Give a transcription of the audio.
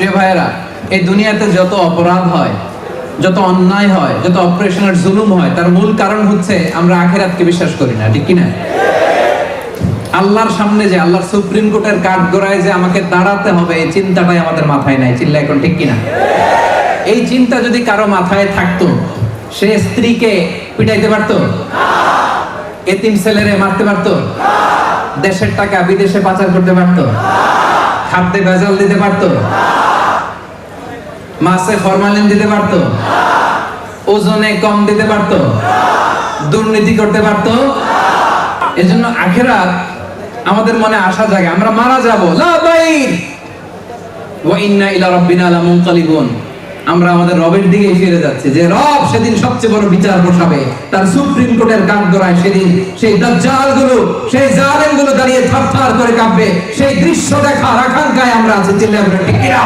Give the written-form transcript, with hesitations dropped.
প্রিয় ভাইয়েরা, এই দুনিয়াতে যত অপরাধ হয়, যত অন্যায় হয়, যত অপারেশনের জুলুম হয়, তার মূল কারণ হচ্ছে আমরা আখিরাতকে বিশ্বাস করি না। ঠিক কিনা? আল্লাহর সামনে যে আল্লাহর সুপ্রিম কোর্টের কাঠগড়ায় যে আমাকে দাঁড়াতে হবে, এই চিন্তাটাই আমাদের মাথায় নাই। চিল্লা এখন ঠিক কিনা? এই চিন্তা যদি কারো মাথায় থাকতো, সে স্ত্রীকে পিটাইতে পারতো? এতিম ছেলেরে মারতে পারতো? দেশের টাকা বিদেশে পাচার করতে পারতো? খাদ্যে ভেজাল দিতে পারতো? মাছে ফরমালিন দিতে পারতো? ওজনে কম দিতে পারতো? দুর্নীতি করতে পারতো? এজন্য আখিরাত আমাদের মনে আশা জাগে, আমরা মারা যাব, লা বাইর ওয়া ইন্না ইলা রাব্বিনা লামুনকালিবুন, আমরা আমাদের রবের দিকে ফিরে যাচ্ছি। যে রব সেদিন সবচেয়ে বড় বিচার বসাবে, তার সুপ্রিম কোর্টের কাঠগড়ায় সেদিন সেই দাজ্জালগুলো, সেই জালেমগুলো দাঁড়িয়ে থরথর করে কাঁপবে। সেই দৃশ্য দেখার আকাঙ্ক্ষায় আমরা আছি। চিল্লায়ে বলেন ঠিক কিনা?